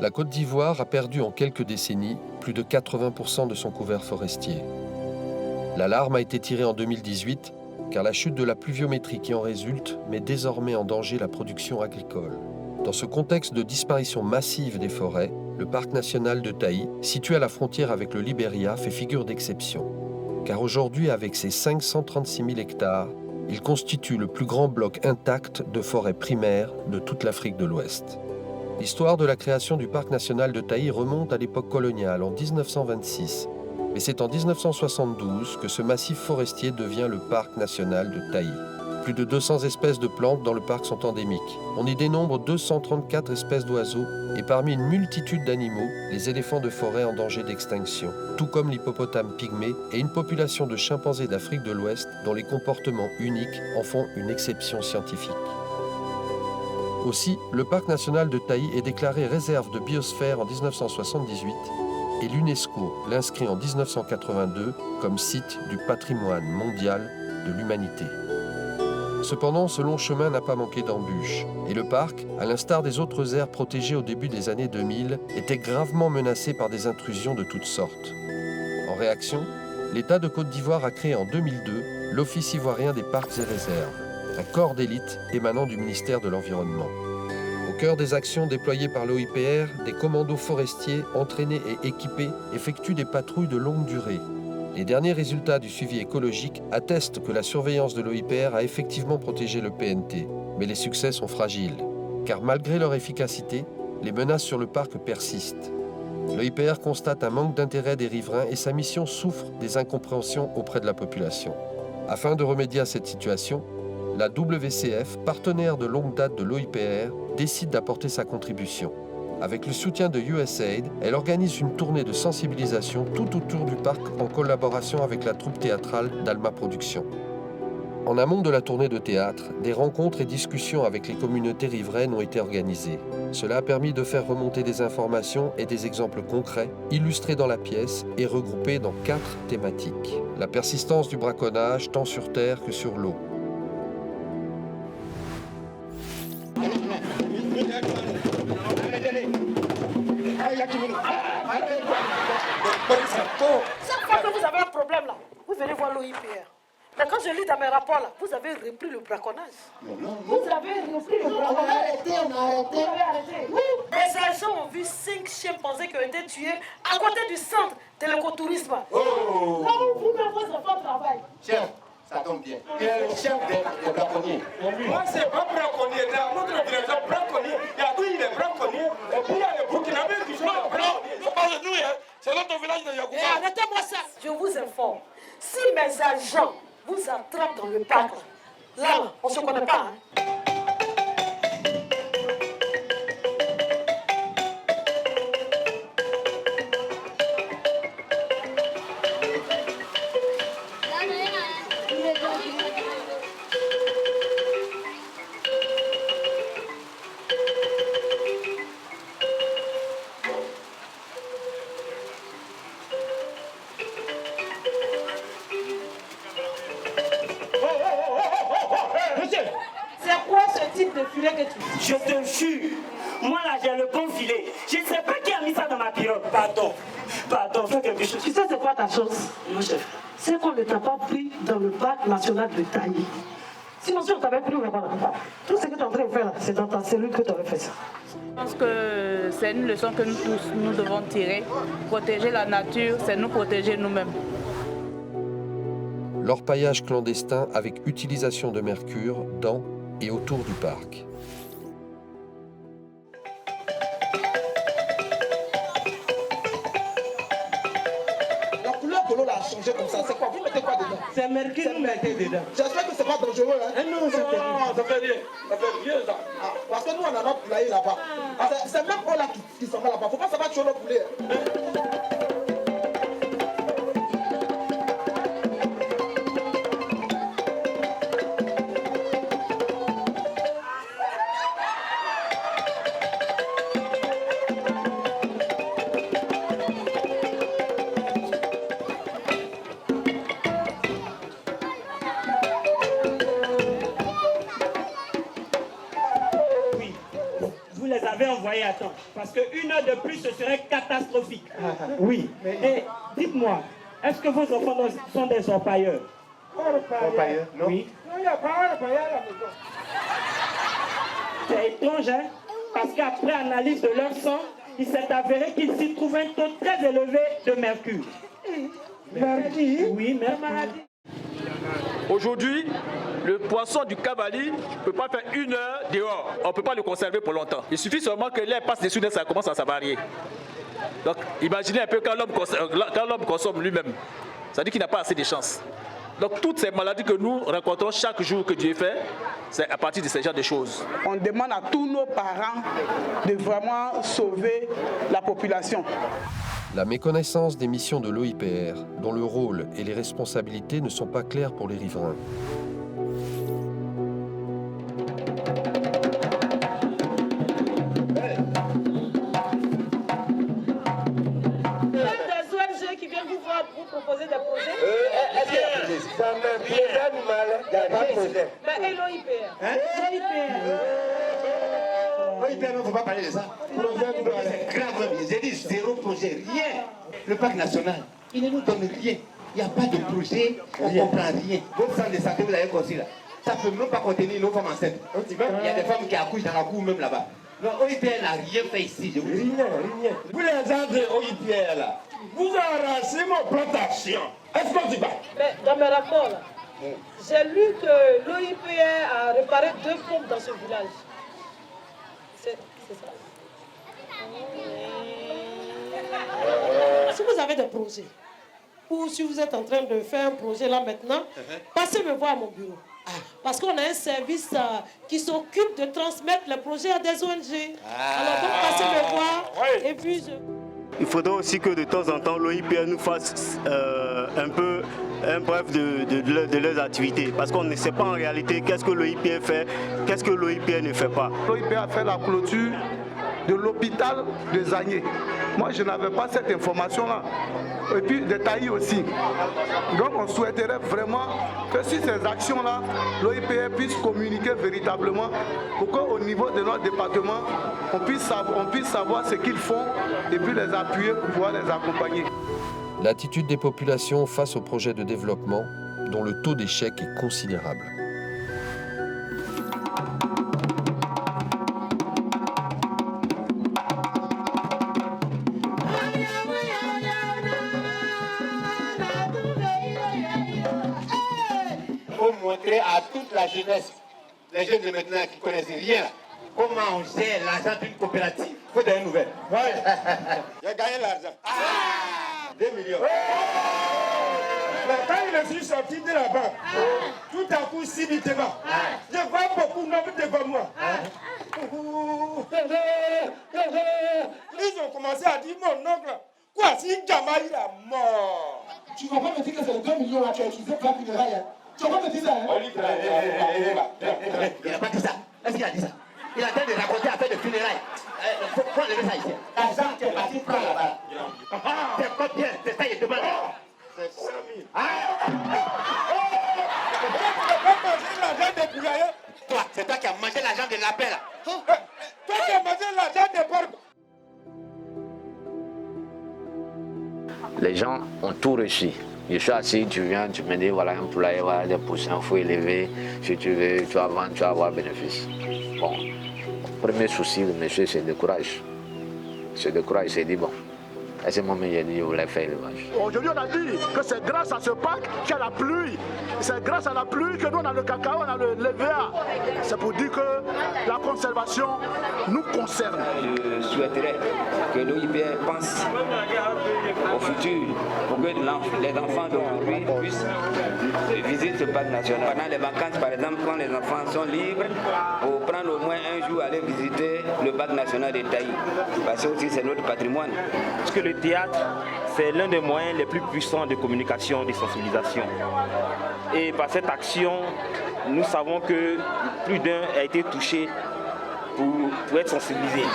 La Côte d'Ivoire a perdu en quelques décennies plus de 80% de son couvert forestier. L'alarme a été tirée en 2018 car la chute de la pluviométrie qui en résulte met désormais en danger la production agricole. Dans ce contexte de disparition massive des forêts, le parc national de Taï, situé à la frontière avec le Libéria, fait figure d'exception. Car aujourd'hui, avec ses 536 000 hectares, il constitue le plus grand bloc intact de forêt primaire de toute l'Afrique de l'Ouest. L'histoire de la création du parc national de Taï remonte à l'époque coloniale, en 1926. Mais c'est en 1972 que ce massif forestier devient le parc national de Taï. Plus de 200 espèces de plantes dans le parc sont endémiques. On y dénombre 234 espèces d'oiseaux et parmi une multitude d'animaux, les éléphants de forêt en danger d'extinction, tout comme l'hippopotame pygmée et une population de chimpanzés d'Afrique de l'Ouest dont les comportements uniques en font une exception scientifique. Aussi, le parc national de Taï est déclaré réserve de biosphère en 1978 et l'UNESCO l'inscrit en 1982 comme site du patrimoine mondial de l'humanité. Cependant, ce long chemin n'a pas manqué d'embûches et le parc, à l'instar des autres aires protégées au début des années 2000, était gravement menacé par des intrusions de toutes sortes. En réaction, l'État de Côte d'Ivoire a créé en 2002 l'Office ivoirien des parcs et réserves, un corps d'élite émanant du ministère de l'Environnement. Au cœur des actions déployées par l'OIPR, des commandos forestiers entraînés et équipés effectuent des patrouilles de longue durée. Les derniers résultats du suivi écologique attestent que la surveillance de l'OIPR a effectivement protégé le PNT, mais les succès sont fragiles, car malgré leur efficacité, les menaces sur le parc persistent. L'OIPR constate un manque d'intérêt des riverains et sa mission souffre des incompréhensions auprès de la population. Afin de remédier à cette situation, la WCF, partenaire de longue date de l'OIPR, décide d'apporter sa contribution. Avec le soutien de USAID, elle organise une tournée de sensibilisation tout autour du parc en collaboration avec la troupe théâtrale d'Alma Productions. En amont de la tournée de théâtre, des rencontres et discussions avec les communautés riveraines ont été organisées. Cela a permis de faire remonter des informations et des exemples concrets, illustrés dans la pièce et regroupés dans 4 thématiques. La persistance du braconnage tant sur terre que sur l'eau. Chaque fois que vous avez un problème là, vous venez voir l'OIPR. Mais quand je lis dans mes rapports là, vous avez repris le braconnage. Vous avez repris le braconnage. On a arrêté. Vous avez arrêté. Oui. Des agents ont vu 5 chimpanzés qui ont été tués à côté du centre de l'écotourisme. Là où vous mettez vos enfants travaillent. Chef, ça tombe bien. Il est le chef des braconniers. Moi, c'est pas braconnier. Dans notre direction braconnier, il y a lui, il est braconnier. Et puis il y a les Burkinabés qui sont braconniers. C'est pas de nous, hein. C'est notre village de Yagouba. Arrêtez-moi ça. Je vous informe. Si mes agents vous attrapent dans le parc, là, on ne se connaît pas. Hein. Je te jure, moi là j'ai le bon filet. Je ne sais pas qui a mis ça dans ma pirogue. Pardon, fais quelque chose. Tu sais c'est quoi ta chance? Mon chef. C'est qu'on ne t'a pas pris dans le parc national de Taï. Sinon si on t'avait pris, tout ce que tu es en train de faire là, c'est dans ta cellule que tu aurais fait ça. Je pense que c'est une leçon que nous tous, nous devons tirer. Protéger la nature, c'est nous protéger nous-mêmes. L'orpaillage clandestin avec utilisation de mercure dans et autour du parc. La couleur de l'eau a changé comme ça. C'est quoi? Vous mettez quoi dedans? C'est mercure, vous mettez dedans. J'espère que c'est pas dangereux, hein? Non, c'est terrible. Ça fait rien. Ça fait rien, ça. Ah, parce que nous, on a notre poulailler là-bas. Ah, c'est même eux là qui s'en va là-bas. Faut pas savoir tuer nos poulets. avez envoyé à temps. Parce qu'une heure de plus, ce serait catastrophique. Oui. Et dites-moi, est-ce que vos enfants sont des orpailleurs? Orpailleurs? Non. Oui. Non, il n'y a pas d'orpailleurs à la maison. C'est étrange, hein? Parce qu'après analyse de leur sang, il s'est avéré qu'il s'y trouve un taux très élevé de mercure. Mercure? Oui, mercure. Aujourd'hui, le poisson du cavalier ne peut pas faire 1 heure dehors. On ne peut pas le conserver pour longtemps. Il suffit seulement que l'air passe dessus, ça commence à s'avarier. Donc imaginez un peu quand l'homme consomme lui-même. Ça dit qu'il n'a pas assez de chance. Donc toutes ces maladies que nous rencontrons chaque jour que Dieu fait, c'est à partir de ce genre de choses. On demande à tous nos parents de vraiment sauver la population. La méconnaissance des missions de l'OIPR, dont le rôle et les responsabilités ne sont pas clairs pour les riverains. Qui viennent vous voir pour proposer des projets. Ça me plaît mal, il n'y a pas de projet. Mais et l'OIPR? l'OIPR, il ne faut pas parler de ça. C'est grave, j'ai dit 0 projet, rien. Le parc national, il ne nous donne rien. Il n'y a pas de projet, on ne comprend rien. Votre centre de santé, vous l'avez construit là. Ça ne peut même pas contenir nos femmes enceintes. Il y a des femmes qui accouchent dans la cour même là-bas. L'OIPR n'a rien fait ici, je vous dis. Rien. Vous les gens de l'OIPR là, vous arrachez mon plan d'action. Est-ce qu'on dit pas? Mais dans mes rapports, là, j'ai lu que l'OIPR a réparé 2 pompes dans ce village. C'est ça. Si vous avez des projets, ou si vous êtes en train de faire un projet là maintenant, passez me voir à mon bureau. Parce qu'on a un service qui s'occupe de transmettre les projets à des ONG. Alors donc passez me voir et puis Il faudra aussi que de temps en temps l'OIPR nous fasse un peu un bref de leurs activités. Parce qu'on ne sait pas en réalité qu'est-ce que l'OIPR fait, qu'est-ce que l'OIPR ne fait pas. L'OIPR a fait la clôture de l'hôpital de Zagné. Moi, je n'avais pas cette information-là. Et puis de Taï aussi. Donc on souhaiterait vraiment que sur ces actions-là, l'OIPR puisse communiquer véritablement pour qu'au niveau de notre département, on puisse savoir ce qu'ils font et puis les appuyer pour pouvoir les accompagner. L'attitude des populations face aux projets de développement, dont le taux d'échec est considérable. Montrer à toute la jeunesse, les jeunes de maintenant qui ne connaissent rien, comment on gère l'argent d'une coopérative. Il faut donner une nouvelle. Ouais. J'ai gagné l'argent. 2 millions. Mais quand je suis sorti de la banque, tout à coup, subitement, je vois beaucoup de nombre devant moi. Ils ont commencé à dire mon oncle, quoi, si Jamaï est mort. Tu comprends me dire que c'est les 2 millions là qui ont utilisé pour la funéraille. Tu comprends me dire ça? Il n'a pas dit ça. Est-ce qu'il a dit ça? Il a en train de raconter affaire de funérailles. Il faut enlever ça ici. L'argent qui est parti prendre là-bas. C'est combien? C'est ça, il demande. C'est 100 000. Toi, c'est toi qui as mangé l'argent de lapin là. Toi qui as mangé l'argent des porcs. Les gens ont tout reçu. Je suis assis, tu viens, tu me dis voilà un poulailler, voilà des poussins, il faut élever. Si tu veux, tu vas vendre, tu vas avoir bénéfice. Bon, premier souci, le monsieur se décourage. Se décourage, il s'est dit bon. À ce moment, j'ai dit, je voulais faire l'élevage. Aujourd'hui, on a dit que c'est grâce à ce parc qu'il y a la pluie. C'est grâce à la pluie que nous, on a le cacao, on a le l'EVA. C'est pour dire que la conservation nous concerne. Je souhaiterais que l'OIPR pense au futur pour que les enfants d'aujourd'hui puissent visiter ce parc national. Pendant les vacances, par exemple, quand les enfants sont libres, pour prendre au moins un jour aller visiter le parc national de Taï. Parce que aussi c'est notre patrimoine. Parce que le théâtre, c'est l'un des moyens les plus puissants de communication, de sensibilisation. Et par cette action, nous savons que plus d'un a été touché pour être sensibilisé.